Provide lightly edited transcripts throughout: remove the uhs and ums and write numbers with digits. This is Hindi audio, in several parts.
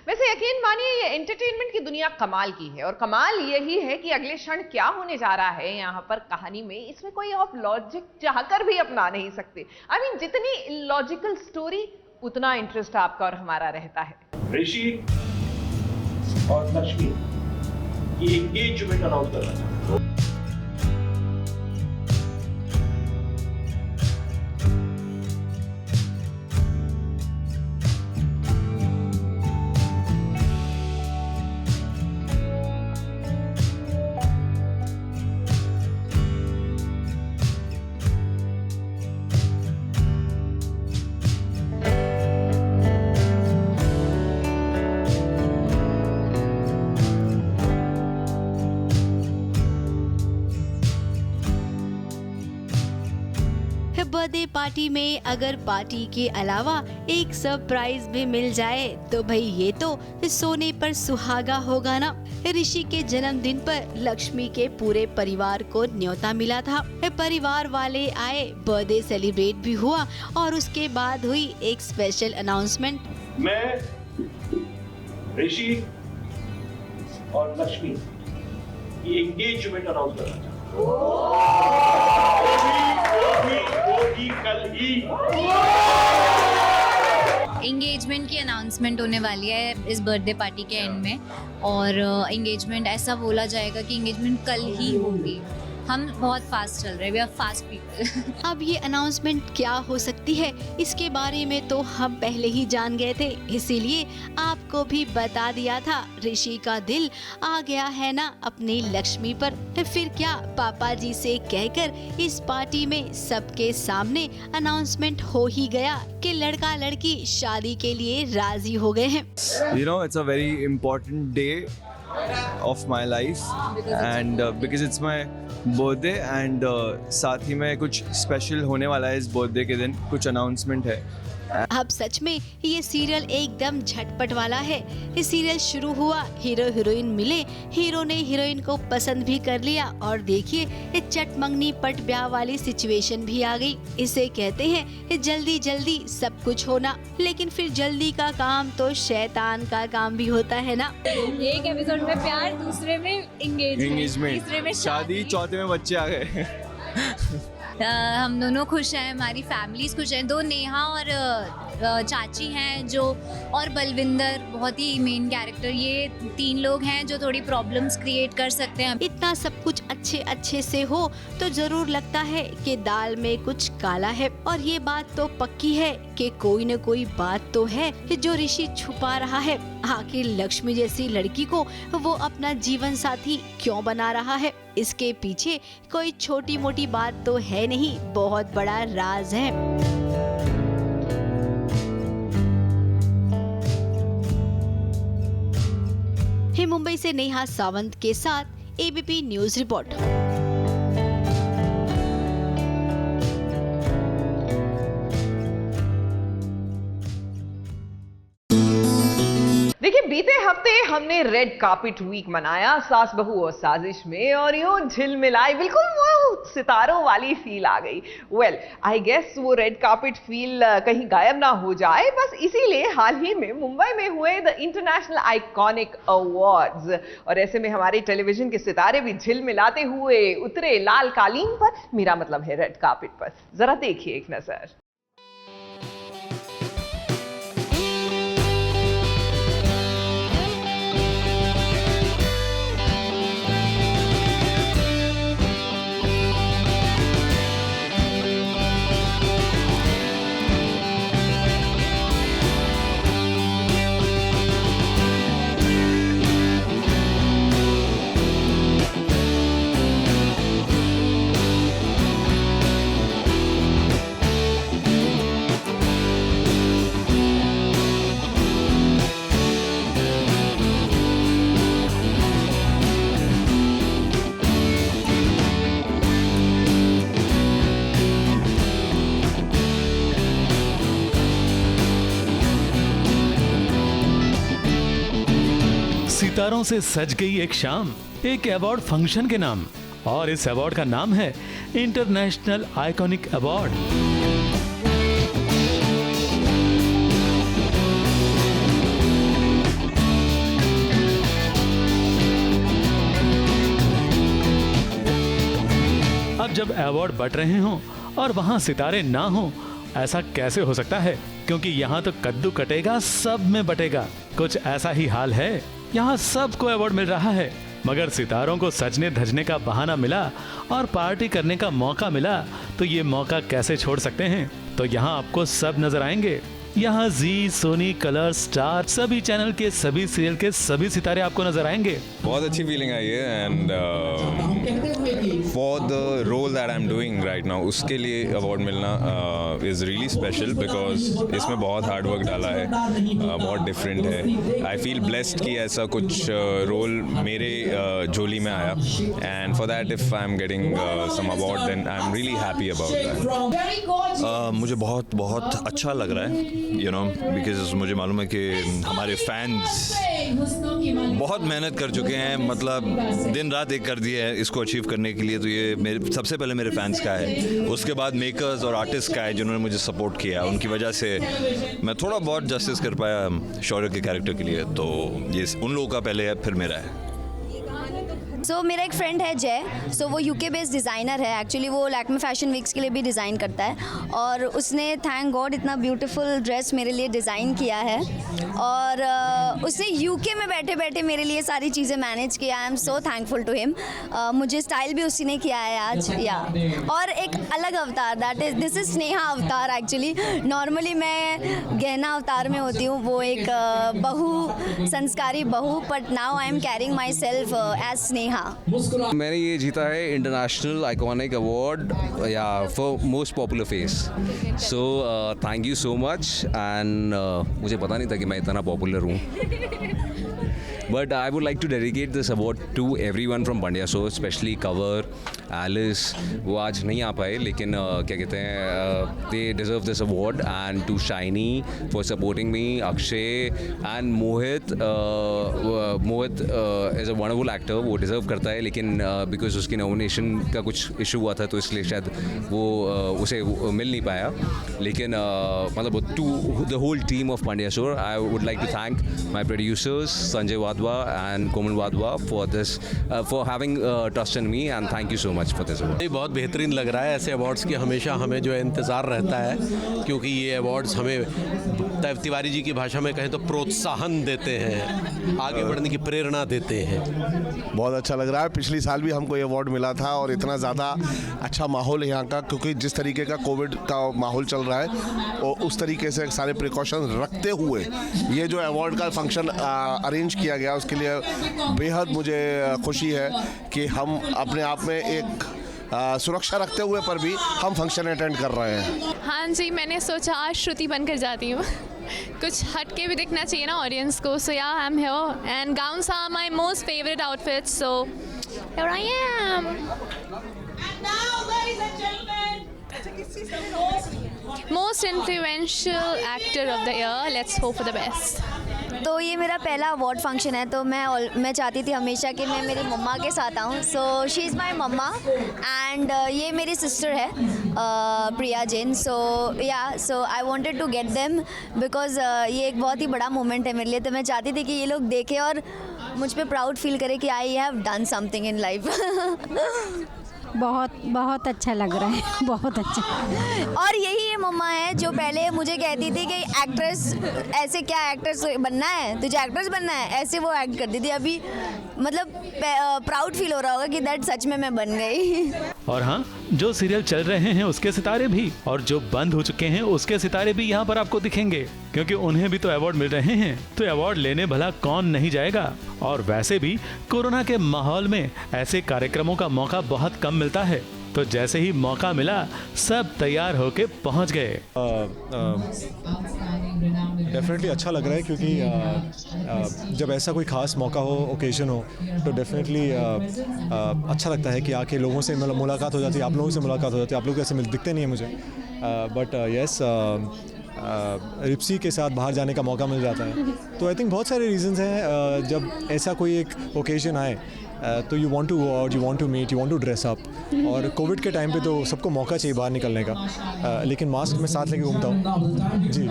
वैसे यकीन मानिए ये एंटरटेनमेंट की दुनिया कमाल की है और कमाल यही है कि अगले क्षण क्या होने जा रहा है यहाँ पर कहानी में, इसमें कोई आप लॉजिक चाहकर भी अपना नहीं सकते। आई मीन जितनी लॉजिकल स्टोरी उतना इंटरेस्ट आपका और हमारा रहता है। ऋषि और लक्ष्मी की एंगेजमेंट अनाउंस करना चाहता हूं। बर्थडे पार्टी में अगर पार्टी के अलावा एक सरप्राइज भी मिल जाए तो भाई ये तो सोने पर सुहागा होगा ना। ऋषि के जन्मदिन पर लक्ष्मी के पूरे परिवार को न्योता मिला था। परिवार वाले आए, बर्थडे सेलिब्रेट भी हुआ और उसके बाद हुई एक स्पेशल अनाउंसमेंट। मैं ऋषि और लक्ष्मी की एंगेजमेंट अनाउंस करना चाहता हूं। कल ही एंगेजमेंट की अनाउंसमेंट होने वाली है इस बर्थडे पार्टी के एंड में, और एंगेजमेंट ऐसा बोला जाएगा कि एंगेजमेंट कल ही होगी। हम बहुत फास्ट चल रहे हैं, वी आर फास्ट पीपल। अब ये अनाउंसमेंट क्या हो सकती है, इसके बारे में तो हम पहले ही जान गए थे, इसीलिए आपको भी बता दिया था। ऋषि का दिल आ गया है ना अपनी लक्ष्मी पर। फिर क्या पापा जी से कहकर इस पार्टी में सबके सामने अनाउंसमेंट हो ही गया कि लड़का लड़की शादी के लिए राजी हो गए हैं। You know, it's a very important day of my life and because it's my birthday and साथ ही में कुछ स्पेशल होने वाला है इस बर्थडे के दिन, कुछ अनाउंसमेंट है। अब सच में ये सीरियल एकदम झटपट वाला है। ये सीरियल शुरू हुआ, हीरो हीरोइन मिले, हीरो ने हीरोइन को पसंद भी कर लिया और देखिए ये चटमंगनी पट ब्याह वाली सिचुएशन भी आ गई। इसे कहते हैं जल्दी जल्दी सब कुछ होना, लेकिन फिर जल्दी का काम तो शैतान का काम भी होता है ना। एक एपिसोड में प्यार, दूसरे में एंगेजमेंट, तीसरे में शादी, चौथे में बच्चे आ गए। हम दोनों खुश हैं, हमारी फैमिलीज खुश हैं। दो नेहा और चाची हैं जो, और बलविंदर बहुत ही मेन कैरेक्टर, ये 3 लोग हैं जो थोड़ी प्रॉब्लम्स क्रिएट कर सकते हैं। इतना सब कुछ अच्छे अच्छे से हो तो जरूर लगता है कि दाल में कुछ काला है, और ये बात तो पक्की है कि कोई न कोई बात तो है जो ऋषि छुपा रहा है। आखिर लक्ष्मी जैसी लड़की को वो अपना जीवन साथी क्यों बना रहा है, इसके पीछे कोई छोटी मोटी बात तो है नहीं, बहुत बड़ा राज है। मुंबई से नेहा सावंत के साथ एबीपी न्यूज रिपोर्ट। देखिए बीते हफ्ते हमने रेड कार्पेट वीक मनाया सास बहू और साजिश में, और यूं झिलमिलाई बिल्कुल वो सितारों वाली फील आ गई। वेल आई गेस वो रेड कार्पेट फील कहीं गायब ना हो जाए, बस इसीलिए हाल ही में मुंबई में हुए द इंटरनेशनल आइकॉनिक अवार्ड्स, और ऐसे में हमारे टेलीविजन के सितारे भी झिलमिलाते हुए उतरे लाल कालीन पर, मेरा मतलब है रेड कार्पेट पर। जरा देखिए एक नजर। सितारों से सज गई एक शाम, एक अवार्ड फंक्शन के नाम, और इस अवार्ड का नाम है इंटरनेशनल आइकॉनिक अवार्ड। जब अवार्ड बंट रहे हों और वहाँ सितारे ना हों, ऐसा कैसे हो सकता है? क्योंकि यहाँ तो कद्दू कटेगा सब में बटेगा। कुछ ऐसा ही हाल है, यहाँ सबको अवार्ड मिल रहा है, मगर सितारों को सजने धजने का बहाना मिला और पार्टी करने का मौका मिला, तो ये मौका कैसे छोड़ सकते हैं? तो यहाँ आपको सब नजर आएंगे। यहाँ जी, सोनी, कलर, स्टार सभी चैनल के सभी सीरियल के सभी सितारे आपको नजर आएंगे। बहुत अच्छी फीलिंग आई है and for the role that I am doing right now उसके लिए अवार्ड मिलना इज़ रियली स्पेशल बिकॉज इसमें बहुत हार्ड वर्क डाला है, बहुत डिफरेंट है। आई फील ब्लेस्ड कि ऐसा कुछ रोल मेरे झोली में आया and for that if I am getting some award then I am really happy about that. मुझे बहुत बहुत अच्छा लग रहा है, यू नो, बिकॉज मुझे मालूम है कि हमारे फैंस बहुत मेहनत कर चुके हैं, मतलब दिन रात एक कर दिए है इसको अचीव करने के लिए। तो ये मेरे सबसे पहले मेरे फैंस का है, उसके बाद मेकर्स और आर्टिस्ट का है जिन्होंने मुझे सपोर्ट किया। उनकी वजह से मैं थोड़ा बहुत जस्टिस कर पाया शौर्य के कैरेक्टर के लिए। तो ये उन लोगों का पहले है, फिर मेरा है। मेरा एक फ्रेंड है जय, वो यूके बेस्ड डिज़ाइनर है। एक्चुअली वो लैक्मे फैशन वीक्स के लिए भी डिज़ाइन करता है और उसने थैंक गॉड इतना ब्यूटीफुल ड्रेस मेरे लिए डिज़ाइन किया है और उसने यूके में बैठे बैठे मेरे लिए सारी चीज़ें मैनेज किया। I am so thankful to him. मुझे स्टाइल भी उसी ने किया है आज या और एक अलग अवतार, दिस इज़ स्नेहा अवतार। एक्चुअली नॉर्मली मैं गहना अवतार में होती हूँ, वो एक बहू, संस्कारी बहू, but now I am carrying myself as Sneha. मैंने ये जीता है इंटरनेशनल आइकॉनिक अवार्ड या for most popular face. So thank you so much and मुझे पता नहीं था कि मैं इतना पॉपुलर हूँ। But I would like to dedicate this award to everyone from Pandya Show, especially Cover, Alice, वो आज नहीं आ पाए लेकिन क्या कहते हैं they deserve this award, and to Shiny for supporting me, Akshay and Mohit. Mohit is a wonderful actor, वो deserve करता है लेकिन because उसकी nomination का कुछ issue हुआ था तो इसलिए शायद वो उसे मिल नहीं पाया। लेकिन मतलब to the whole team of Pandya Show, I would like to thank my producers Sanjay Wadhwa and Komal Wadhwa for this, for having trust in me, and thank you so much for this award. बहुत बेहतरीन लग रहा है। ऐसे अवार्ड्स की हमेशा हमें जो है इंतज़ार रहता है, क्योंकि ये अवार्ड्स हमें तिवारी जी की भाषा में कहें तो प्रोत्साहन देते हैं, आगे बढ़ने की प्रेरणा देते हैं। बहुत अच्छा लग रहा है। पिछली साल भी हमको ये अवार्ड मिला था और इतना ज़्यादा अच्छा माहौल है यहाँ का, क्योंकि जिस तरीके का कोविड का माहौल चल रहा है और उस तरीके से सारे प्रिकॉशन रखते हुए ये जो अवार्ड का फंक्शन अरेंज किया गया, उसके लिए बेहद मुझे खुशी है कि हम अपने आप में एक सुरक्षा रखते हुए पर भी हम फंक्शन अटेंड कर रहे हैं। हाँ जी, मैंने सोचा आज श्रुति बनकर जाती हूँ। कुछ हट के भी दिखना चाहिए ना ऑडियंस को। So yeah I am here and gowns are my most favourite outfits, so here I am. Most influential actor of the year, let's hope for the best. तो ये मेरा पहला अवार्ड फंक्शन है, तो मैं चाहती थी हमेशा कि मैं मेरी मम्मा के साथ आऊँ। So she is my mama and ये मेरी सिस्टर है Priya Jain. So I wanted to get them because ये एक बहुत ही बड़ा मोमेंट है मेरे लिए। तो मैं चाहती थी कि ये लोग देखें और मुझ पे प्राउड फील करें कि I have done something in life. बहुत अच्छा लग रहा है, बहुत अच्छा। और यही ये मम्मा है जो पहले मुझे कहती थी कि एक्ट्रेस ऐसे क्या एक्ट्रेस बनना है, तुझे एक्ट्रेस बनना है, ऐसे वो एक्ट करती थी। अभी मतलब प्राउड फील हो रहा होगा कि दैट सच में मैं बन गई। और हाँ, जो सीरियल चल रहे हैं उसके सितारे भी और जो बंद हो चुके हैं उसके सितारे भी यहाँ पर आपको दिखेंगे, क्योंकि उन्हें भी तो अवार्ड मिल रहे हैं। तो अवार्ड लेने भला कौन नहीं जाएगा। और वैसे भी कोरोना के माहौल में ऐसे कार्यक्रमों का मौका बहुत कम मिलता है, तो जैसे ही मौका मिला सब तैयार होके पहुंच गए। डेफिनेटली अच्छा लग रहा है, क्योंकि जब ऐसा कोई ख़ास मौका हो, ओकेजन हो, तो डेफिनेटली अच्छा लगता है कि आके लोगों से मुलाकात हो जाती है। आप लोगों से मुलाकात हो जाती है। आप लोग ऐसे दिखते नहीं हैं मुझे, बट यस रिप्सी के साथ बाहर जाने का मौका मिल जाता है। तो आई थिंक बहुत सारे रीजंस हैं। जब ऐसा कोई एक ओकेजन आए तो you want to go out, you want to meet, you want to dress up. और कोविड के टाइम पे तो सबको मौका चाहिए बाहर निकलने का, लेकिन मास्क में साथ लेके घूमता हूँ जी।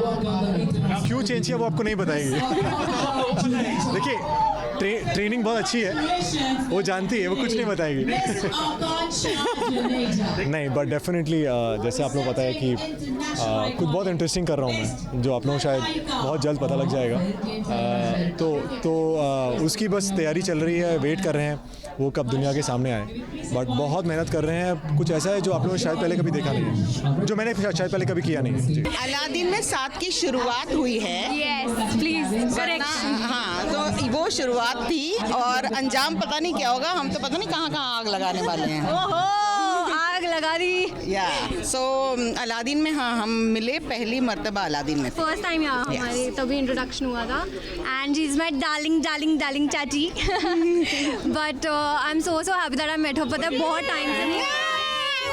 क्यों चेंज किया वो आपको नहीं बताएंगे। देखिए ट्रेनिंग बहुत अच्छी है, वो जानती है, वो कुछ नहीं बताएगी। नहीं, बट डेफिनेटली जैसे आप लोग पता है कि कुछ बहुत इंटरेस्टिंग कर रहा हूँ मैं, जो आप लोगों को शायद बहुत जल्द पता लग जाएगा। तो उसकी बस तैयारी चल रही है, वेट कर रहे हैं वो कब दुनिया के सामने आए, बट बहुत मेहनत कर रहे हैं। कुछ ऐसा है जो आप लोगों ने शायद पहले कभी देखा नहीं है, जो मैंने शायद पहले कभी किया नहीं है जी। अलादीन में 7 की शुरुआत हुई है। Yes please correct. हाँ, तो वो शुरुआत थी और अंजाम पता नहीं क्या होगा। हम तो पता नहीं कहाँ कहाँ आग लगाने वाले हैं। ओहो आग लगा दी। या सो अलादीन में हाँ हम मिले पहली मर्तबा अलादीन में। फर्स्ट टाइम यहाँ हमारे तभी इंट्रोडक्शन हुआ था and she is my darling chachi but I am so happy that I met her. पता है बहुत टाइम से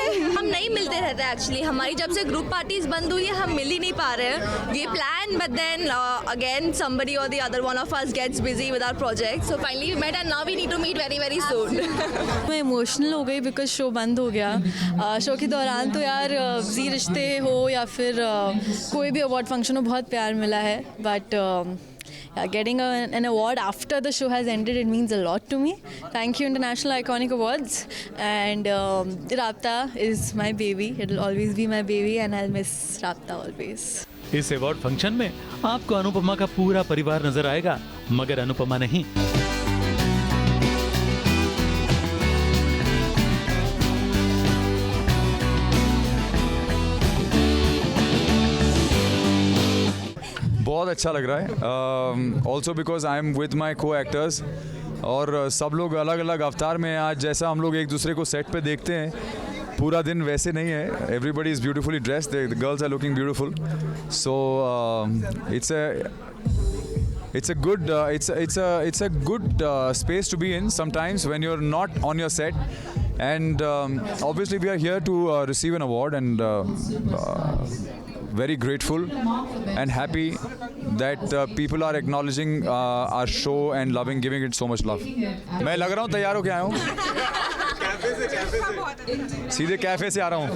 हम नहीं मिलते रहते एक्चुअली। हमारी जब से ग्रुप पार्टीज बंद हुई है हम मिल ही नहीं पा रहे हैं। We plan but then again somebody or the other one of us gets busy with our project, so finally we met and now we need to meet very very soon. मैं इमोशनल हो गई बिकॉज शो बंद हो गया। शो के दौरान तो यार जी रिश्ते हो या फिर कोई भी अवार्ड फंक्शन हो बहुत प्यार मिला है, but getting an award after the show has ended, it means a lot to me. Thank you International Iconic Awards, and Rabta is my baby. It will always be my baby and I'll miss Rabta always. इस अवार्ड फंक्शन में आपको अनुपमा का पूरा परिवार नजर आएगा, मगर अनुपमा नहीं। बहुत अच्छा लग रहा है, also because I am with my को एक्टर्स और सब लोग अलग अलग अवतार में हैं। आज जैसा हम लोग एक दूसरे को सेट पे देखते हैं पूरा दिन वैसे नहीं है। Everybody is beautifully dressed, the girls are looking beautiful, so it's a good space to be in sometimes when you're not on your set, and obviously we are here to receive an award, and very grateful and happy that people are acknowledging our show and giving it so much love. मैं लग रहा हूँ तैयार होके आया हूँ, सीधे कैफे से आ रहा हूँ,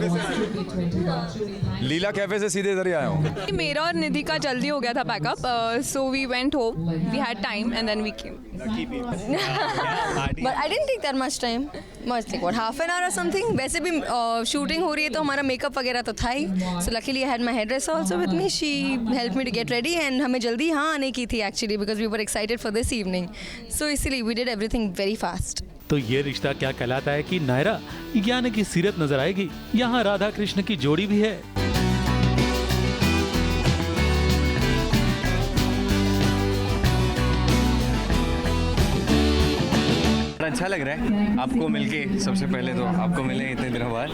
लीला कैफे से सीधे इधर ही आया हूँ। मेरा और निधि का जल्दी हो गया था pack up, so we went home, we had time and then we came. But I didn't take that much time. Must take what, half an hour or something. वैसे भी शूटिंग हो रही है तो हमारा मेकअप वगैरह तो था ही, so luckily I had my hairdresser also with me. She helped me to get ready and हमें जल्दी यहाँ आने की थी actually because we were excited for this evening. So इसीलिए we did everything very fast. तो ये रिश्ता क्या कहलाता है कि नायरा यानी कि सीरत नजर आएगी। यहाँ राधा कृष्ण की जोड़ी भी है। अच्छा लग रहा है आपको मिलके। सबसे पहले तो आपको मिले इतने दिनों बाद।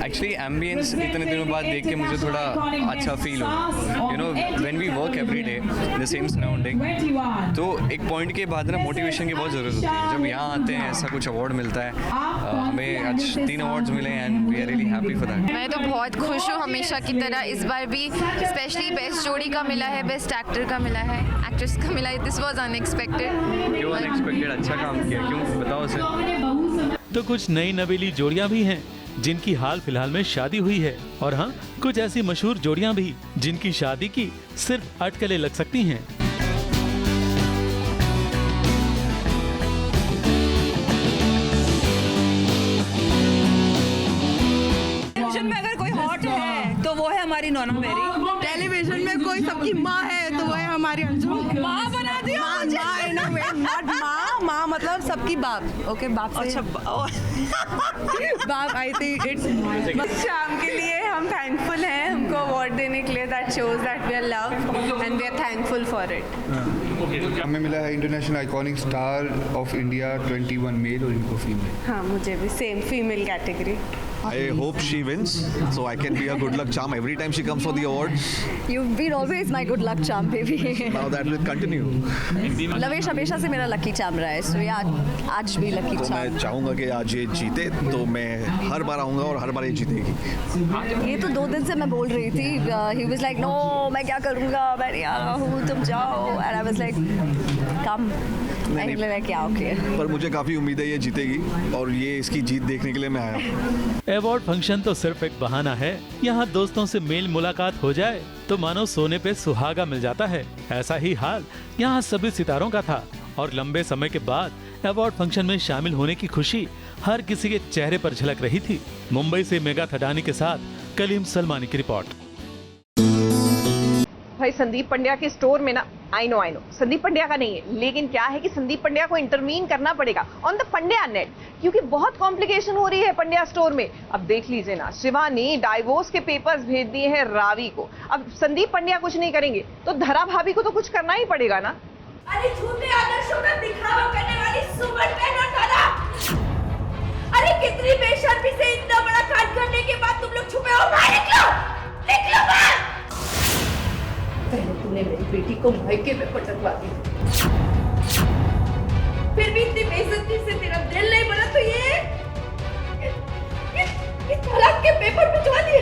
एक्चुअली एम्बियंस इतने दिनों बाद देख के मुझे थोड़ा अच्छा फील हो। You know when we work every day the same surrounding, तो एक पॉइंट के बाद ना मोटिवेशन की बहुत ज़रूरत होती है। जब यहाँ आते हैं ऐसा कुछ अवार्ड मिलता है, हमें आज 3 अवार्ड्स मिले and we are really happy for that. मैं तो बहुत खुश हूँ हमेशा की तरह। इस बार भी स्पेशली बेस्ट जोड़ी का मिला है, बेस्ट एक्टर का मिला है, एक्ट्रेस का मिला है। This was unexpected. क्यों अनएक्सपेक्टेड? अच्छा काम किया, क्यों बताओ सर। तो कुछ नई नवेली जोड़ियां भी हैं जिनकी हाल फिलहाल में शादी हुई है, और हाँ कुछ ऐसी मशहूर जोड़ियां भी जिनकी शादी की सिर्फ अटकलें लग सकती हैं। टेलीविजन में अगर कोई हॉट है तो वो है हमारी नोना मेरी। टेलीविजन में कोई सबकी माँ है तो वो है हमारी अंजू। माँ बना दिया माँ मतलब सबकी बाप। ओके बाप से अच्छा बाप। आई थिंक इट्स शाम के लिए हम थैंकफुल हैं हमको अवार्ड देने के लिए। That shows that we are love and we are thankful for it. हमें मिला है international iconic star of India 21 male और इनको फीमेल। हाँ मुझे भी same female category. I hope she wins, so I can be a good luck charm every time she comes for the awards. You've been always my good luck charm, baby. Now that will continue. लवेश हमेशा से मेरा लकी चार्म रहा है, so yeah, आज भी लकी तो चार्म। मैं चाहूँगा कि आज ये जीते, तो मैं हर बार आऊँगा और हर बार ये जीतेगी। ये तो 2 दिन से मैं बोल रही थी। He was like, no, मैं क्या करूँगा, मैं नहीं आ रहा हूँ, तुम जाओ। And I was like, come. पर मुझे काफी उम्मीद है ये जीतेगी और ये इसकी जीत देखने के लिए मैं आया हूँ। अवार्ड फंक्शन तो सिर्फ एक बहाना है। यहाँ दोस्तों से मेल मुलाकात हो जाए तो मानो सोने पे सुहागा मिल जाता है। ऐसा ही हाल यहाँ सभी सितारों का था और लंबे समय के बाद अवार्ड फंक्शन में शामिल होने की खुशी हर किसी के चेहरे पर झलक रही थी। मुंबई से मेघा थडानी के साथ कलीम सलमानी की रिपोर्ट। भाई संदीप पंड्या के स्टोर में ना, आई नो संदीप पंड्या का नहीं है, लेकिन क्या है कि संदीप पंड्या को इंटरवीन करना पड़ेगा ऑन द पंड्या नेट, क्योंकि बहुत कॉम्प्लिकेशन हो रही है पंड्या स्टोर में। अब देख लीजिए ना, शिवा ने डाइवोर्स के पेपर्स भेज दिए हैं रावी को। अब संदीप पंड्या कुछ नहीं करेंगे तो धरा भाभी को तो कुछ करना ही पड़ेगा ना। अरे झूठे आदर्शों का दिखावा करने वाली सुमन बहन और दादा, अरे कितनी बेशर्मी से इतना बड़ा कांड करने के बाद तुम लोग छुपे हो। बाहर निकलो बाहर। पहले तूने मेरी बेटी को मायके में पटकवा दी, फिर भी इतनी बेइज्जती से तेरा दिल नहीं बना तो ये तलाक के पेपर भिजवा दिए।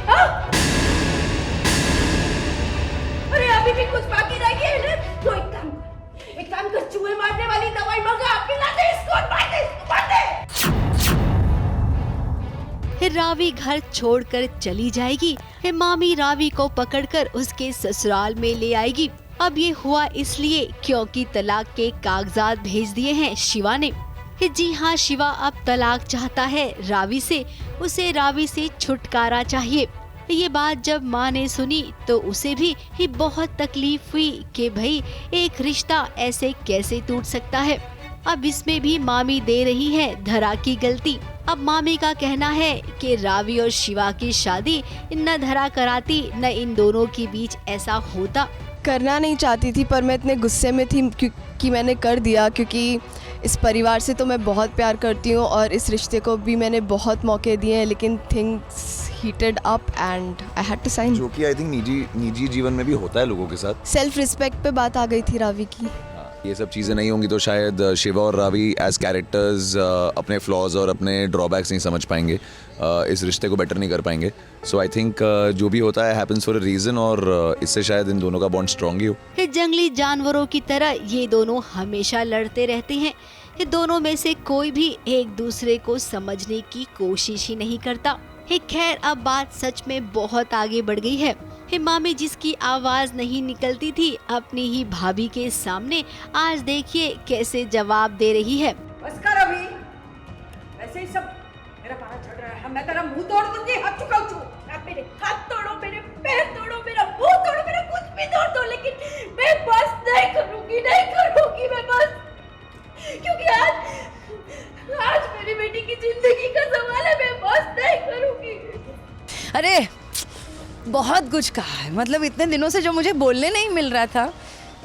हाँ? अरे अभी भी कुछ बाकी रह गया है ना, तो एक काम कर, चूहे मारने वाली दवाई मंगा, पिला दे इसको, मार दे। रावी घर छोड़कर चली जाएगी, मामी रावी को पकड़कर उसके ससुराल में ले आएगी। अब ये हुआ इसलिए क्योंकि तलाक के कागजात भेज दिए हैं शिवा ने। जी हाँ, शिवा अब तलाक चाहता है रावी से, उसे रावी से छुटकारा चाहिए। ये बात जब माँ ने सुनी तो उसे भी बहुत तकलीफ हुई कि भाई एक रिश्ता ऐसे कैसे टूट सकता है। अब इसमें भी मामी दे रही है धरा की गलती। अब मामी का कहना है कि रावी और शिवा की शादी न धरा कराती न इन दोनों के बीच ऐसा होता। करना नहीं चाहती थी पर मैं इतने गुस्से में थी कि मैंने कर दिया, क्योंकि इस परिवार से तो मैं बहुत प्यार करती हूँ और इस रिश्ते को भी मैंने बहुत मौके दिए हैं, लेकिन things heated up and I had to sign. जो कि आई थिंक निजी जीवन में भी होता है लोगों के साथ। सेल्फ रिस्पेक्ट पे बात आ गई थी रावी की। ये सब चीज़ें नहीं होंगी तो शायद शिवा और रावी एज कैरेक्टर्स अपने फ्लॉज और अपने ड्रॉबैक्स नहीं समझ पाएंगे, इस रिश्ते को बेटर नहीं कर पाएंगे। सो आई थिंक जो भी होता है हैपेंस फॉर अ रीज़न, और इससे शायद इन दोनों का बॉन्ड स्ट्रॉन्ग ही हो। जंगली जानवरों की तरह ये दोनों हमेशा लड़ते रहते हैं। दोनों में से कोई भी एक दूसरे को समझने की कोशिश ही नहीं करता। खैर, अब बात सच में बहुत आगे बढ़ गई है। मामी जिसकी आवाज नहीं निकलती थी अपनी ही भाभी के सामने, आज देखिए कैसे जवाब दे रही है। बस कर अभी, वैसे ही सब मेरा पारा चढ़ रहा है। मैं तेरा मुंह तोड़ दूंगी, हाथ चुकाओ छू। आप मेरे हाथ तोड़ो, मेरे पैर तोड़ो, मेरा मुंह तोड़ो, मेरा कुछ भी तोड़ दो, लेकिन मैं बस नहीं करूंगी मैं बस, क्योंकि आज मेरी बेटी की जिंदगी का सवाल है। मैं बस नहीं करूंगी। अरे बहुत कुछ कहा है, मतलब इतने दिनों से जो मुझे बोलने नहीं मिल रहा था,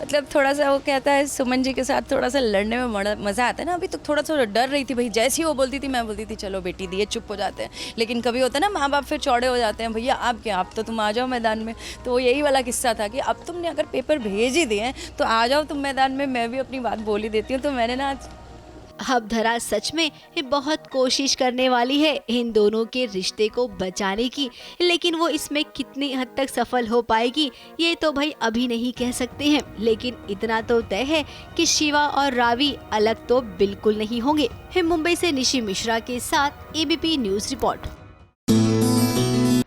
मतलब थोड़ा सा वो कहता है सुमन जी के साथ थोड़ा सा लड़ने में मज़ा आता है ना। अभी तो थोड़ा सा डर रही थी भाई, जैसे ही वो बोलती थी मैं बोलती थी चलो बेटी दिए, चुप हो जाते हैं। लेकिन कभी होता है ना माँ बाप फिर चौड़े हो जाते हैं, भैया आप क्या, आप तो तुम आ जाओ मैदान में। तो वो यही वाला किस्सा था कि अब तुमने अगर पेपर भेज ही दिए हैं तो आ जाओ तुम मैदान में, मैं भी अपनी बात बोल ही देती हूँ। तो मैंने ना अब धरा सच में बहुत कोशिश करने वाली है इन दोनों के रिश्ते को बचाने की, लेकिन वो इसमें कितनी हद तक सफल हो पाएगी ये तो भाई अभी नहीं कह सकते हैं। लेकिन इतना तो तय है कि शिवा और रावी अलग तो बिल्कुल नहीं होंगे। मुंबई से निशी मिश्रा के साथ एबीपी न्यूज रिपोर्ट।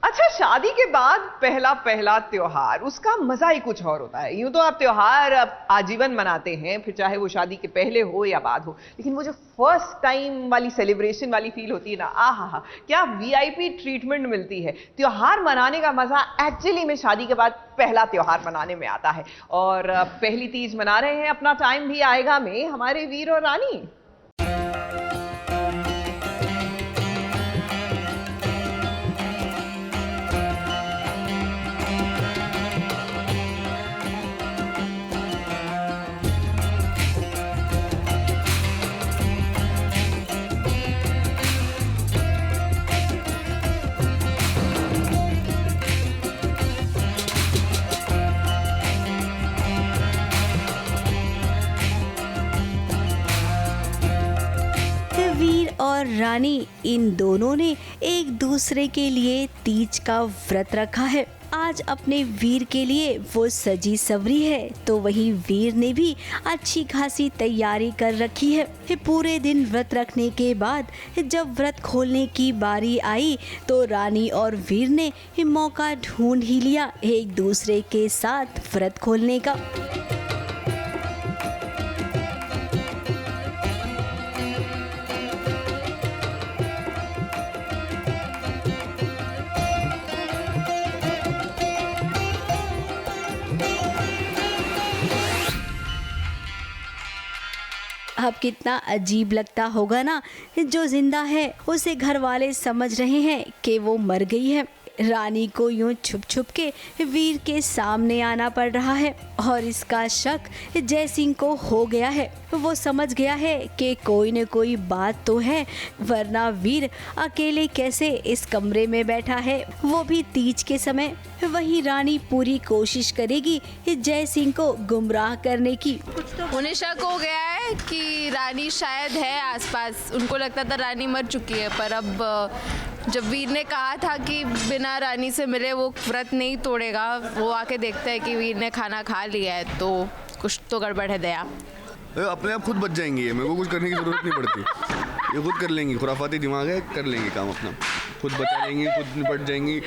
अच्छा, शादी के बाद पहला त्योहार, उसका मजा ही कुछ और होता है। यूं तो आप त्योहार आजीवन मनाते हैं, फिर चाहे वो शादी के पहले हो या बाद हो, लेकिन वो जो फर्स्ट टाइम वाली सेलिब्रेशन वाली फील होती है ना, आहा, क्या वीआईपी ट्रीटमेंट मिलती है। त्योहार मनाने का मजा एक्चुअली में शादी के बाद पहला त्योहार मनाने में आता है। और पहली तीज मना रहे हैं, अपना टाइम भी आएगा में हमारे वीर और रानी। वीर और रानी इन दोनों ने एक दूसरे के लिए तीज का व्रत रखा है। आज अपने वीर के लिए वो सजी सवरी है तो वहीं वीर ने भी अच्छी खासी तैयारी कर रखी है। पूरे दिन व्रत रखने के बाद जब व्रत खोलने की बारी आई तो रानी और वीर ने मौका ढूंढ ही लिया एक दूसरे के साथ व्रत खोलने का। अब कितना अजीब लगता होगा ना, जो जिंदा है उसे घर वाले समझ रहे हैं कि वो मर गई है। रानी को यूं छुप छुप के वीर के सामने आना पड़ रहा है और इसका शक जय सिंह को हो गया है। वो समझ गया है कि कोई न कोई बात तो है, वरना वीर अकेले कैसे इस कमरे में बैठा है, वो भी तीज के समय। वहीं रानी पूरी कोशिश करेगी जय सिंह को गुमराह करने की। उन्हें शक हो गया है कि रानी शायद है आसपास, उनको लगता था रानी मर चुकी है, पर अब जब वीर ने कहा था कि बिना रानी से मिले वो व्रत नहीं तोड़ेगा, वो आके देखता है कि वीर ने खाना खा लिया है, तो कुछ तो गड़बड़ है। दया अपने आप खुद बच जाएंगी, ये मेरे को कुछ करने की ज़रूरत नहीं पड़ती, ये खुद कर लेंगी। खुराफाती दिमाग है, कर लेंगी काम अपना, खुद बचा लेंगी, खुद निपट जाएंगी।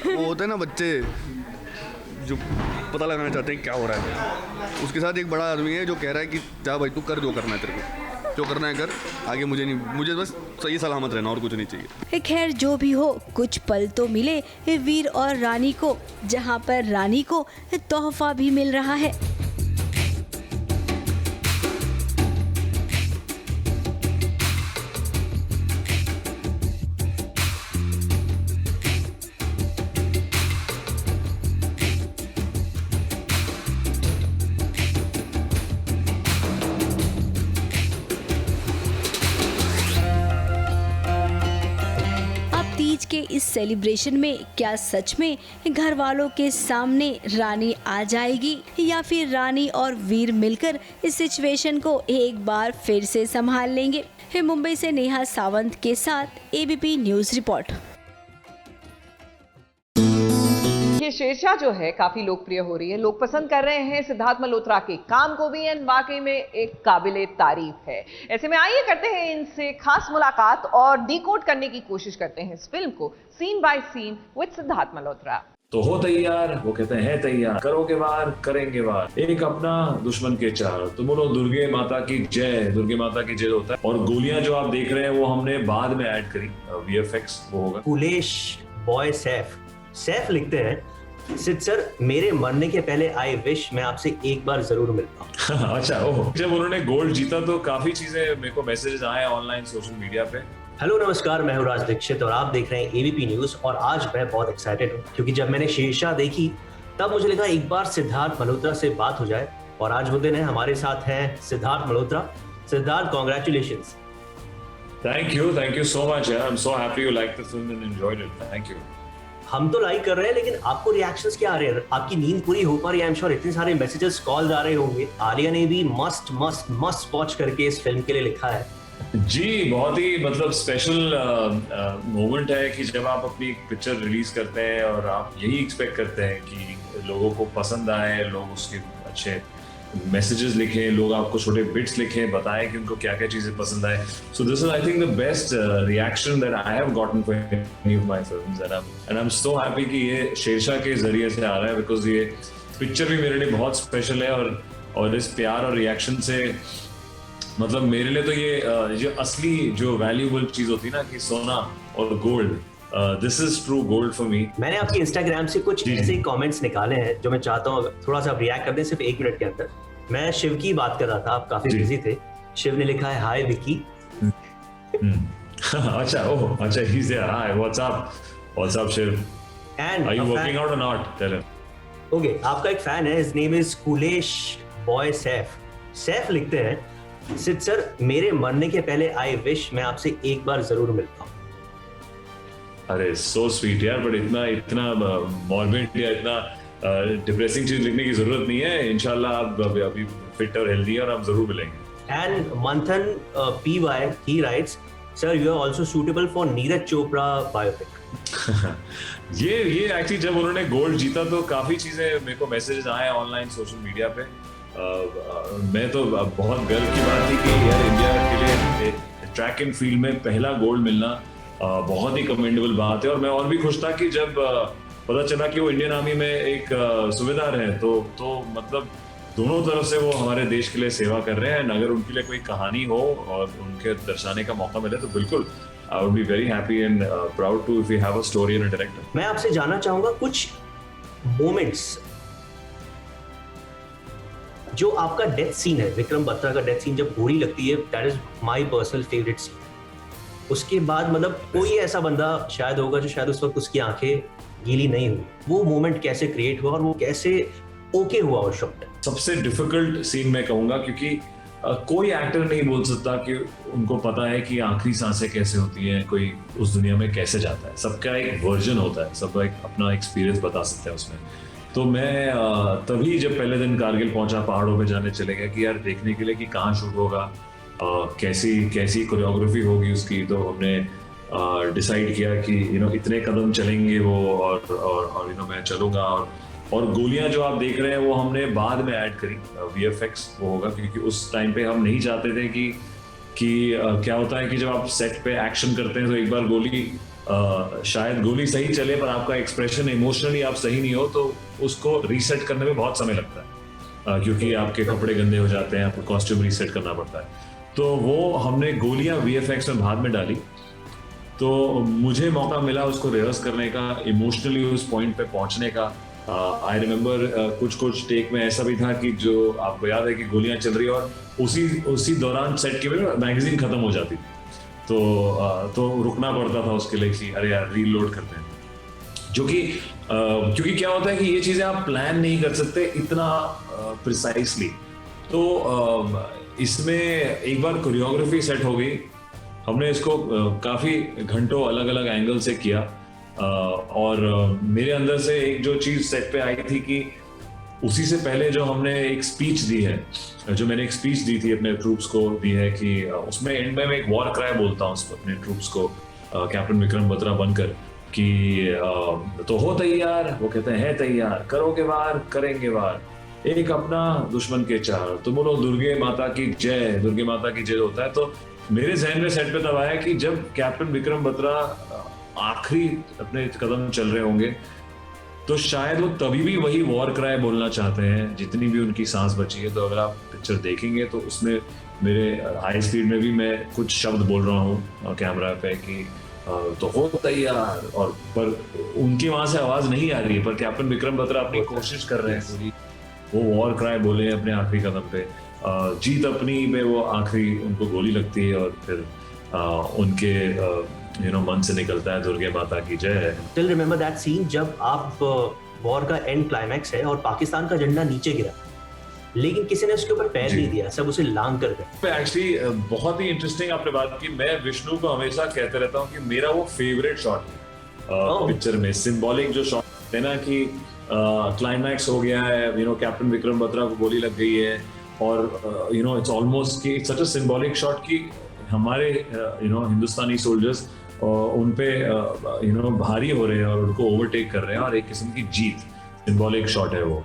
वो होते हैं ना बच्चे जो पता लगाना चाहते हैं क्या हो रहा है, उसके साथ एक बड़ा आदमी है जो कह रहा है कि जा भाई तू कर, जो करना है तेरे को, जो करना है कर, आगे मुझे नहीं, मुझे बस सही सलामत रहना और कुछ नहीं चाहिए। खैर जो भी हो, कुछ पल तो मिले वीर और रानी को, जहां पर रानी को तोहफा भी मिल रहा है। तीज के इस सेलिब्रेशन में क्या सच में घर वालों के सामने रानी आ जाएगी, या फिर रानी और वीर मिलकर इस सिचुएशन को एक बार फिर से संभाल लेंगे? मुंबई से नेहा सावंत के साथ एबीपी न्यूज रिपोर्ट। ये शेरशाह जो है काफी लोकप्रिय हो रही है, लोग पसंद कर रहे हैं सिद्धार्थ मल्होत्रा के काम को भी, एंड वाकई में एक काबिले तारीफ है। ऐसे में आइए करते हैं इनसे खास मुलाकात और डिकोड करने की कोशिश करते हैं इस फिल्म को scene by scene with Siddharth Malhotra. तो हो तैयार, वो कहते हैं तैयार, करोगे वार करेंगे वार, एक अपना दुश्मन के चार, तो बोलो दुर्गे माता की जय, दुर्गे माता की जय होता है। और गोलियां जो आप देख रहे हैं वो हमने बाद में ऐड करी, VFX वो होगा। कुलेश बॉय सैफ लिखते हैं, सिद्ध सर मेरे मरने के पहले आई विश मैं आपसे एक बार जरूर मिलता हूँ। अच्छा, ओह, जब उन्होंने गोल्ड जीता तो काफी चीजें मेरे को मैसेजेस आए ऑनलाइन सोशल मीडिया पे। हेलो नमस्कार, मैं हूँ राज दीक्षित और आप देख रहे हैं एबीपी न्यूज। और आज मैं बहुत एक्साइटेड हूँ क्योंकि जब मैंने शेरशाह देखी तब मुझे लगा एक बार सिद्धार्थ मल्होत्रा से बात हो जाए, और आज वो दिन है। हमारे साथ हैं Siddharth Malhotra. Siddharth, congratulations. Thank you so much. I am so happy you like the film and enjoyed it. Thank you. हम तो लाइक कर रहे हैं, लेकिन आपको रिएक्शंस क्या आ रहे हैं? आपकी नींद पूरी हो पा रही है? आई एम श्योर इतने सारे मैसेजेस, कॉल्स आ रहे होंगे। आलिया ने भी मस्ट वॉच करके इस फिल्म के लिए लिखा है। जी, बहुत ही मतलब स्पेशल मोमेंट है कि जब आप अपनी एक पिक्चर रिलीज करते हैं और आप यही एक्सपेक्ट करते हैं कि लोगों को पसंद आए, लोग उसके अच्छे मैसेजेस लिखें, लोग आपको छोटे बिट्स लिखें, बताएं कि उनको क्या क्या चीजें पसंद आए। So this is I think the best reaction that I have gotten for any of my films, and I am so happy कि ये शेरशाह के जरिए से आ रहा है, बिकॉज ये पिक्चर भी मेरे लिए बहुत स्पेशल है। और इस प्यार और रिएक्शन से मतलब मेरे लिए तो ये जो असली जो वैल्यूएबल चीज होती है ना कि सोना और gold, this is true gold for me. मैंने आपके इंस्टाग्राम से कुछ ऐसे कमेंट्स निकाले हैं जो मैं चाहता हूँ थोड़ा सा रिएक्ट कर दें सिर्फ 1 मिनट के अंदर। मैं शिव की बात कर रहा था, आप काफी बिजी थे। शिव ने लिखा है हाय विकी। अच्छा, ओह अच्छा, he is there. Hi, what's up Shiv, and are you working out or not? Tell him. Okay, आपका एक फैन है, his name is Kulesh boy Saif लिखते हैं, सिद्ध सर मेरे मरने के पहले आई विश मैं आपसे एक बार जरूर मिलता हूँ। अरे सो स्वीट यार, बट इतना मॉर्बिड या इतना डिप्रेसिंग चीज लिखने की जरूरत नहीं है। इंशाल्लाह आप अभी फिट और हेल्दी है और आप जरूर मिलेंगे। एंड मंथन PY he writes, sir you are also suitable for Neeraj Chopra biopic. ये एक्चुअली जब उन्होंने गोल्ड जीता तो काफी चीजें मेरे को मैसेजेस आए ऑनलाइन सोशल मीडिया पे। मैं तो बहुत गर्व की बात थी कि यार इंडिया के लिए ट्रैक एंड फील्ड में पहला गोल्ड मिलना बहुत ही कमेंडेबल बात है। और मैं और भी खुश था कि जब पता चला कि वो इंडियन आर्मी में एक सूबेदार हैं, तो मतलब दोनों तरफ से वो हमारे देश के लिए सेवा कर रहे हैं। अगर उनके लिए कोई कहानी हो और उनके दर्शाने का मौका मिले तो बिल्कुल I would be very happy and proud to if we have a story and a director. मैं आपसे जानना चाहूंगा कुछ मोमेंट्स जो आपका डेथ सीन है, विक्रम बत्रा का डेथ सीन जब गोली लगती है, that is my personal favourite scene. उसके बाद मतलब कोई ऐसा बंदा शायद होगा जो शायद उस वक्त उसकी आंखें गीली नहीं हुई। वो मोमेंट कैसे क्रिएट हुआ और वो कैसे ओके हुआ उस शॉट पे? सबसे डिफिकल्ट सीन मैं कहूंगा, क्योंकि कोई एक्टर नहीं बोल सकता कि उनको पता है कि आखिरी सांसें कैसे होती हैं, कोई उस दुनिया में कैसे जाता है। सबका एक वर्जन होता है, सब एक अपना एक्सपीरियंस बता सकते हैं उसमें। तो मैं तभी जब पहले दिन कारगिल पहुंचा, पहाड़ों पे जाने चले गया कि यार देखने के लिए कि कहाँ शूट होगा, कैसी कोरियोग्राफी होगी उसकी। तो हमने डिसाइड किया कि इतने कदम चलेंगे वो, और मैं चलूँगा। और गोलियां जो आप देख रहे हैं वो हमने बाद में ऐड करी, VFX वो होगा, क्योंकि उस टाइम पे हम नहीं चाहते थे कि क्या होता है कि जब आप सेट पे एक्शन करते हैं तो एक बार गोली शायद गोली सही चले पर आपका एक्सप्रेशन इमोशनली आप सही नहीं हो, तो उसको रीसेट करने में बहुत समय लगता है, क्योंकि आपके कपड़े गंदे हो जाते हैं, आपको कॉस्ट्यूम रीसेट करना पड़ता है। तो वो हमने गोलियां VFX में बाद में डाली। तो मुझे मौका मिला उसको रिहर्स करने का, इमोशनली उस पॉइंट पे पहुंचने का। आई रिमेम्बर कुछ टेक में ऐसा भी था कि जो आपको याद है कि गोलियां चल रही है और उसी दौरान सेट के में मैगजीन खत्म हो जाती थी, तो रुकना पड़ता था उसके लिए कि अरे यार रीलोड करते हैं, जो कि क्योंकि क्या होता है कि ये चीजें आप प्लान नहीं कर सकते इतना प्रिसाइसली। तो इसमें एक बार कोरियोग्राफी सेट हो गई, हमने इसको काफी घंटों अलग अलग एंगल से किया। और मेरे अंदर से एक जो चीज सेट पे आई थी कि उसी से पहले जो हमने एक स्पीच दी है, जो मैंने एक स्पीच दी थी अपने ट्रूप्स को दी है, कि उसमें एंड में मैं एक वॉर क्राई बोलता हूँ अपने ट्रूप्स को, कैप्टन विक्रम बत्रा बनकर, कि तो हो तैयार, वो कहते हैं तैयार, करोगे वार करेंगे वार, एक अपना दुश्मन के चार, तो बोलो दुर्गे माता की जय, दुर्गे माता की जय होता है। तो मेरे जहन में सेट पे तब आया कि जब कैप्टन विक्रम बत्रा आखिरी अपने कदम चल रहे होंगे तो शायद वो तभी भी वही वॉर क्राई बोलना चाहते हैं जितनी भी उनकी सांस बची है। तो अगर आप पिक्चर देखेंगे तो उसमें मेरे हाई स्पीड में भी मैं कुछ शब्द बोल रहा हूँ कैमरा पे कि तो हो तैयार, और पर उनकी वहां से आवाज नहीं आ रही है, पर कैप्टन विक्रम बत्रा अपनी कोशिश कर रहे हैं पूरी, वो वॉर क्राई बोले हैं अपने आखिरी कदम पे, जीत अपनी में वो आखिरी उनको गोली लगती है और फिर उनके मन से निकलता है दुर्गे माता की जय। Still remember that scene जब आप वॉर का एंड क्लाइमैक्स है और पाकिस्तान का झंडा नीचे गिरा, लेकिन किसी ने उसके ऊपर पैर नहीं दिया, सब उसे लांग कर गए। एक्चुअली बहुत ही इंटरेस्टिंग आपने बात की। मैं विष्णु को हमेशा कहते रहता हूँ कि मेरा वो फेवरेट शॉट है पिक्चर में, सिंबॉलिक जो शॉट है ना कि क्लाइमैक्स हो गया है, कैप्टन विक्रम बत्रा को गोली लग गई है और इट्स ऑलमोस्ट कि सच अ सिंबॉलिक शॉट कि हमारे हिंदुस्तानी सोल्जर्स उन पे भारी हो रहे हैं और उनको ओवरटेक कर रहे हैं और एक किस्म की जीत, सिंबॉलिक शॉट है वो।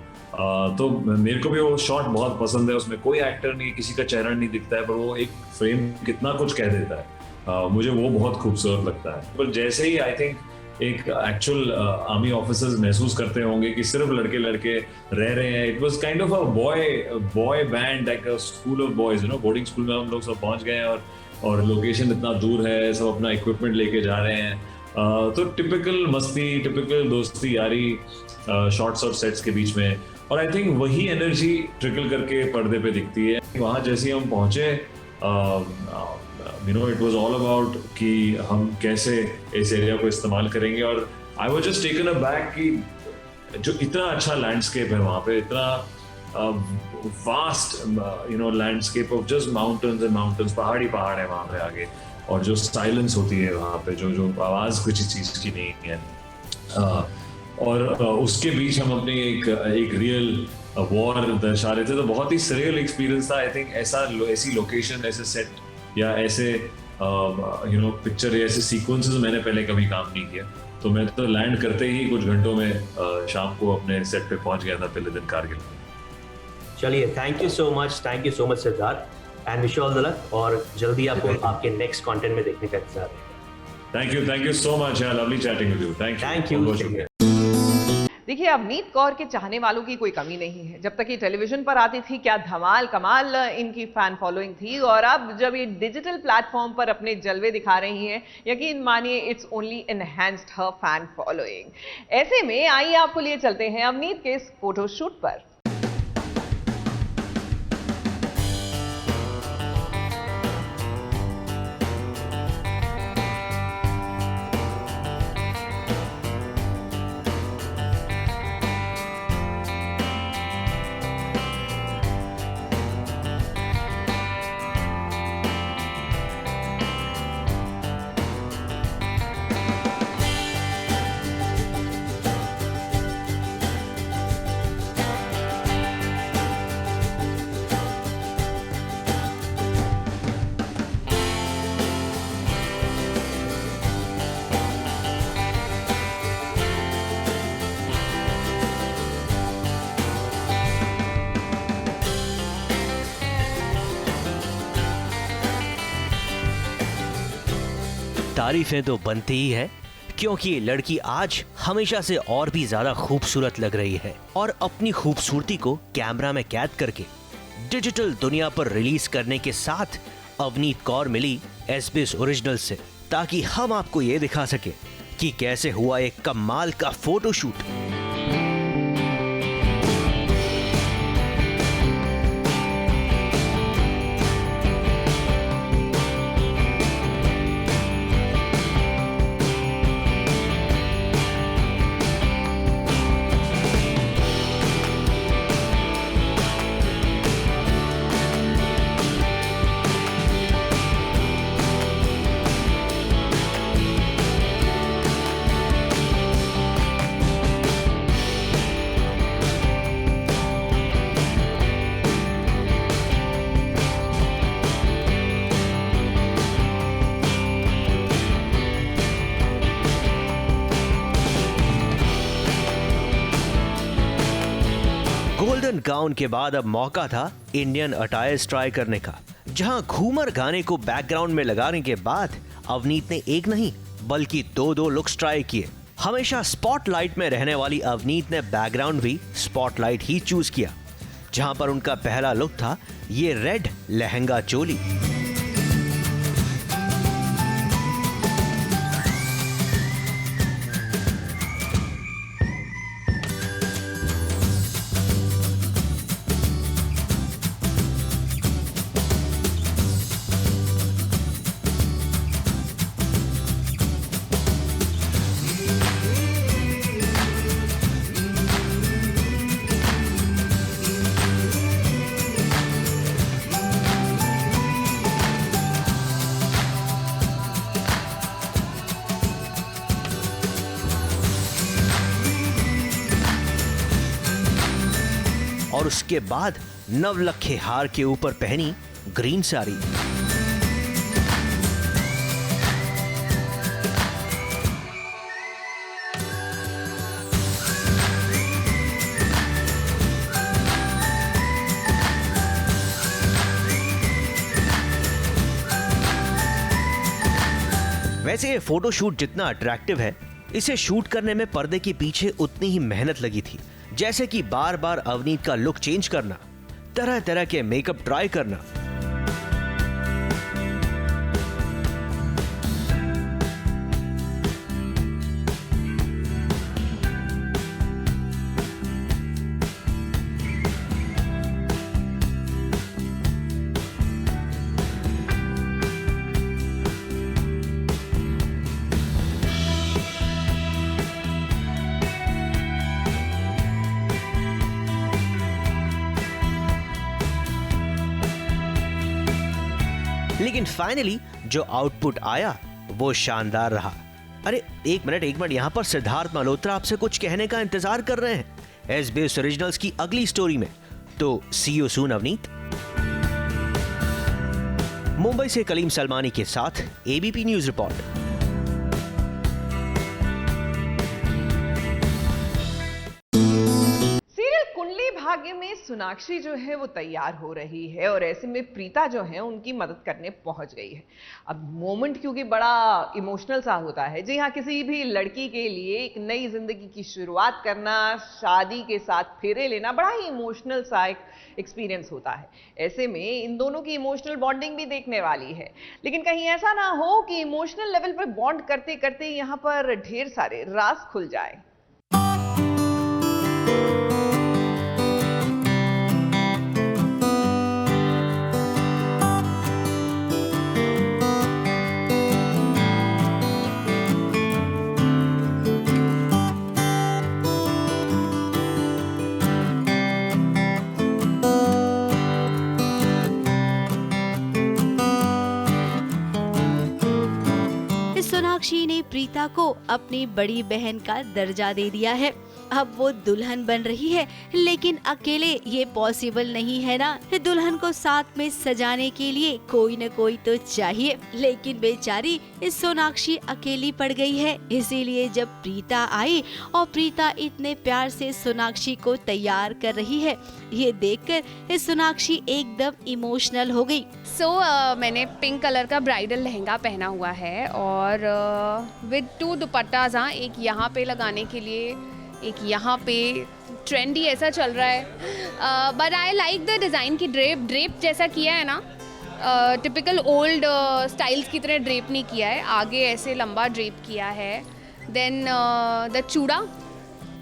तो मेरे को भी वो शॉट बहुत पसंद है। उसमें कोई एक्टर नहीं, किसी का चेहरा नहीं दिखता है, पर वो एक फ्रेम कितना कुछ कह देता है। मुझे वो बहुत खूबसूरत लगता है। पर जैसे ही आई थिंक एक एक्चुअल आर्मी ऑफिसर्स महसूस करते होंगे कि सिर्फ लड़के रह रहे हैं, it was kind of a boy band, like a school of boys, boarding school में हम लोग सब पहुंच गए हैं और लोकेशन इतना दूर है, सब अपना इक्विपमेंट लेके जा रहे हैं। तो टिपिकल मस्ती, टिपिकल दोस्ती यारी शॉर्ट्स और सेट्स के बीच में, और आई थिंक वही एनर्जी ट्रिकल करके पर्दे पे दिखती है। वहाँ जैसे हम पहुंचे, इट वाज ऑल अबाउट कि हम कैसे इस एरिया को इस्तेमाल करेंगे। और I was just taken a back कि जो इतना अच्छा लैंडस्केप है वहाँ पे, इतना vast landscape of just mountains and mountains, पहाड़ है वहाँ पे आगे, और जो साइलेंस होती है वहाँ पे, जो आवाज किसी चीज की नहीं है, और उसके बीच हम अपनी एक रियल वॉर दर्शा रहे थे। तो बहुत ही सरियल एक्सपीरियंस था। आई थिंक ऐसी लोकेशन, ऐसे सेट या ऐसे पिक्चर या ऐसे सीक्वेंसेस मैंने पहले कभी काम नहीं किया। तो मैं तो लैंड करते ही कुछ घंटों में शाम को अपने सेट पे पहुंच गया था पहले दिन कारगिल। चलिए, thank you so much Siddharth, and wish all the luck, और जल्दी आपको आपके नेक्स्ट कंटेंट में देखने का इंतजार है। थैंक यू सो मच यार, lovely chatting with you. Thank you. देखिए, अवनीत कौर के चाहने वालों की कोई कमी नहीं है। जब तक ये टेलीविजन पर आती थी, क्या धमाल कमाल इनकी फैन फॉलोइंग थी, और अब जब ये डिजिटल प्लेटफॉर्म पर अपने जलवे दिखा रही हैं, यकीन मानिए it's only enhanced her fan following. ऐसे में आइए आपको लिए चलते हैं अवनीत के इस फोटोशूट पर। तारीफें तो बनती ही है, क्योंकि ये लड़की आज हमेशा से और भी ज्यादा खूबसूरत लग रही है और अपनी खूबसूरती को कैमरा में कैद करके डिजिटल दुनिया पर रिलीज करने के साथ अवनीत कौर मिली SBS ओरिजिनल से, ताकि हम आपको ये दिखा सके कि कैसे हुआ एक कमाल का फोटोशूट। गोल्डन गाउन के बाद अब मौका था इंडियन अटायर्स ट्राई करने का, जहां घूमर गाने को बैकग्राउंड में लगाने के बाद अवनीत ने एक नहीं बल्कि दो लुक्स ट्राई किए। हमेशा स्पॉटलाइट में रहने वाली अवनीत ने बैकग्राउंड भी स्पॉटलाइट ही चूज किया, जहां पर उनका पहला लुक था ये रेड लहंगा चोली। और उसके बाद नवलखे हार के ऊपर पहनी ग्रीन साड़ी। वैसे ये फोटोशूट जितना अट्रैक्टिव है, इसे शूट करने में पर्दे के पीछे उतनी ही मेहनत लगी थी, जैसे कि बार बार अवनीत का लुक चेंज करना, तरह तरह के मेकअप ट्राई करना। लेकिन फाइनली जो आउटपुट आया वो शानदार रहा। अरे एक मिनट, यहाँ पर सिद्धार्थ मल्होत्रा आपसे कुछ कहने का इंतजार कर रहे हैं SBS ओरिजिनल्स की अगली स्टोरी में, तो सी यू सून अवनीत। मुंबई से कलीम सलमानी के साथ ABP न्यूज रिपोर्ट। भाग्य में सोनाक्षी जो है वो तैयार हो रही है और ऐसे में प्रीता जो है उनकी मदद करने पहुंच गई है। अब मोमेंट क्योंकि बड़ा इमोशनल सा होता है, जी हाँ, किसी भी लड़की के लिए एक नई जिंदगी की शुरुआत करना, शादी के साथ फेरे लेना बड़ा ही इमोशनल सा एक एक्सपीरियंस होता है। ऐसे में इन दोनों की इमोशनल बॉन्डिंग भी देखने वाली है, लेकिन कहीं ऐसा ना हो कि इमोशनल लेवल पर बॉन्ड करते करते यहाँ पर ढेर सारे राज खुल जाए। सोनाक्षी ने प्रीता को अपनी बड़ी बहन का दर्जा दे दिया है। अब वो दुल्हन बन रही है, लेकिन अकेले ये पॉसिबल नहीं है ना। दुल्हन को साथ में सजाने के लिए कोई न कोई तो चाहिए, लेकिन बेचारी इस सोनाक्षी अकेली पड़ गई है। इसीलिए जब प्रीता आई और प्रीता इतने प्यार से सोनाक्षी को तैयार कर रही है, ये देखकर इस सोनाक्षी एकदम इमोशनल हो गई। मैंने पिंक कलर का ब्राइडल लहंगा पहना हुआ है और विद 2 दुपट्टास, एक यहाँ पे लगाने के लिए, एक यहाँ पे। ट्रेंडी ऐसा चल रहा है, but I like the design की ड्रेप जैसा किया है ना, टिपिकल ओल्ड स्टाइल्स की तरह ड्रेप नहीं किया है, आगे ऐसे लंबा ड्रेप किया है। देन द चूड़ा।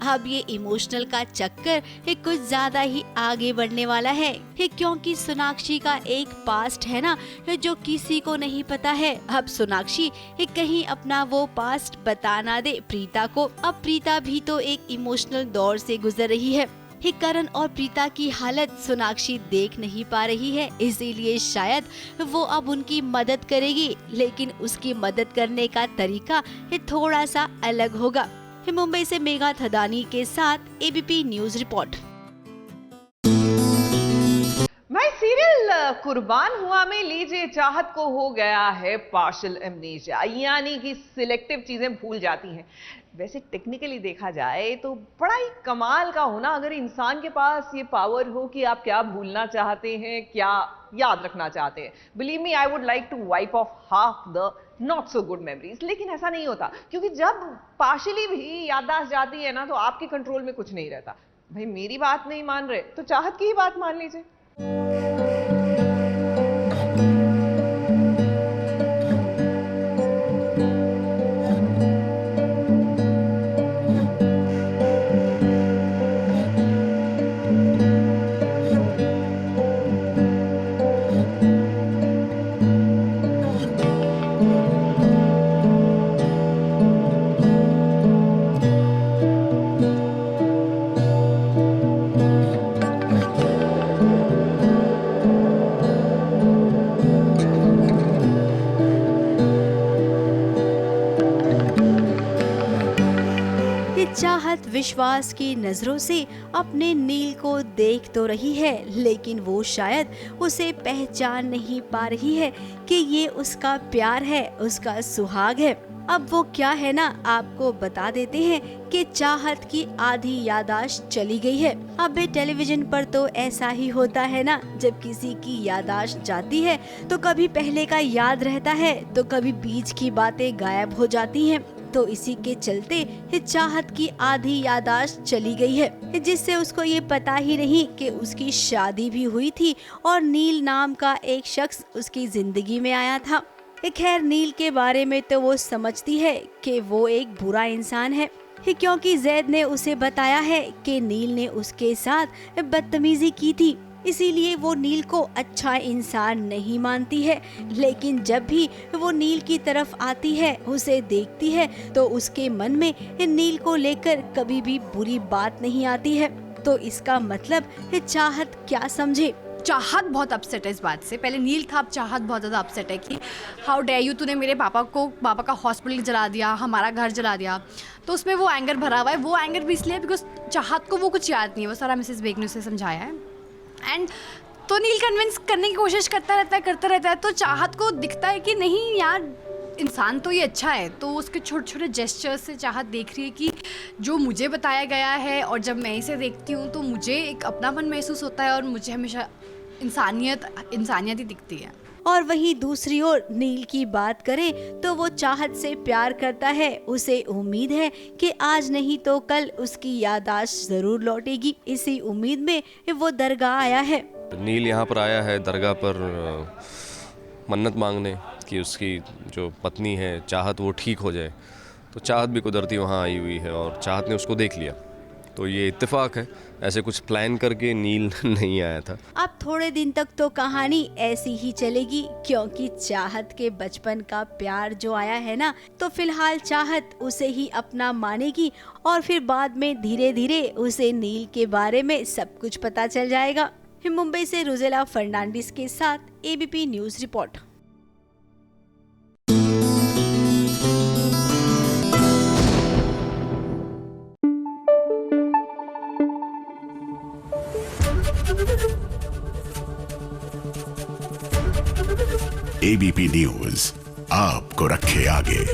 अब ये इमोशनल का चक्कर कुछ ज्यादा ही आगे बढ़ने वाला है, क्योंकि सोनाक्षी का एक पास्ट है ना जो किसी को नहीं पता है। अब सोनाक्षी कहीं अपना वो पास्ट बता ना दे प्रीता को। अब प्रीता भी तो एक इमोशनल दौर से गुजर रही है। करण और प्रीता की हालत सोनाक्षी देख नहीं पा रही है, इसीलिए शायद वो अब उनकी मदद करेगी, लेकिन उसकी मदद करने का तरीका थोड़ा सा अलग होगा। मुंबई से मेघा थदानी के साथ एबीपी न्यूज रिपोर्ट। भाई सीरियल कुर्बान हुआ में लीजिए चाहत को हो गया है पार्शियल एमनेशिया, यानी कि सिलेक्टिव चीजें भूल जाती हैं। वैसे टेक्निकली देखा जाए तो बड़ा ही कमाल का होना अगर इंसान के पास ये पावर हो कि आप क्या भूलना चाहते हैं, क्या याद रखना चाहते हैं। Believe me, I would like to wipe off half the not so good memories, लेकिन ऐसा नहीं होता, क्योंकि जब पार्शियली भी याददाश्त जाती है ना तो आपके कंट्रोल में कुछ नहीं रहता। भाई मेरी बात नहीं मान रहे तो चाहत की ही बात मान लीजिए। चाहत विश्वास की नजरों से अपने नील को देख तो रही है, लेकिन वो शायद उसे पहचान नहीं पा रही है कि ये उसका प्यार है, उसका सुहाग है। अब वो क्या है ना आपको बता देते हैं कि चाहत की आधी यादाश्त चली गई है। अब टेलीविजन पर तो ऐसा ही होता है ना, जब किसी की यादाश्त जाती है तो कभी पहले का याद रहता है तो कभी बीच की बातें गायब हो जाती हैं। तो इसी के चलते चाहत की आधी यादाश्त चली गई है, जिससे उसको ये पता ही नहीं कि उसकी शादी भी हुई थी और नील नाम का एक शख्स उसकी जिंदगी में आया था। खैर नील के बारे में तो वो समझती है कि वो एक बुरा इंसान है, क्योंकि जैद ने उसे बताया है कि नील ने उसके साथ बदतमीजी की थी, इसीलिए वो नील को अच्छा इंसान नहीं मानती है। लेकिन जब भी वो नील की तरफ आती है, उसे देखती है, तो उसके मन में नील को लेकर कभी भी बुरी बात नहीं आती है। तो इसका मतलब चाहत क्या समझे? चाहत बहुत अपसेट है इस बात से। पहले नील था, अब चाहत बहुत ज़्यादा अपसेट है कि हाउ डेयर यू, तूने मेरे पापा का हॉस्पिटल जला दिया, हमारा घर जला दिया। तो उसमें वो एंगर भरा हुआ है। वो एंगर भी इसलिए बिकॉज चाहत को वो कुछ याद नहीं है, वो सारा मिसेस बेग ने उसे समझाया है। एंड तो नील कन्विंस करने की कोशिश करता रहता है। तो चाहत को दिखता है कि नहीं यार, इंसान तो ये अच्छा है। तो उसके छोटे छोटे जेस्चर्स से चाहत देख रही है कि जो मुझे बताया गया है, और जब मैं इसे देखती हूँ तो मुझे एक अपनापन महसूस होता है और मुझे हमेशा इंसानियत ही दिखती है। और वहीं दूसरी ओर नील की बात करें तो वो चाहत से प्यार करता है। उसे उम्मीद है कि आज नहीं तो कल उसकी यादाश्त जरूर लौटेगी। इसी उम्मीद में वो दरगाह आया है। नील यहाँ पर आया है दरगाह पर मन्नत मांगने कि उसकी जो पत्नी है चाहत वो ठीक हो जाए। तो चाहत भी कुदरती वहाँ आई हुई है और चाहत ने उसको देख लिया। तो ये इत्तेफाक है, ऐसे कुछ प्लान करके नील नहीं आया था। अब थोड़े दिन तक तो कहानी ऐसी ही चलेगी, क्योंकि चाहत के बचपन का प्यार जो आया है ना, तो फिलहाल चाहत उसे ही अपना मानेगी और फिर बाद में धीरे धीरे उसे नील के बारे में सब कुछ पता चल जाएगा। मुंबई से रोजेला फर्नांडिस के साथ ABP news report. ABP news आपको रखे आगे।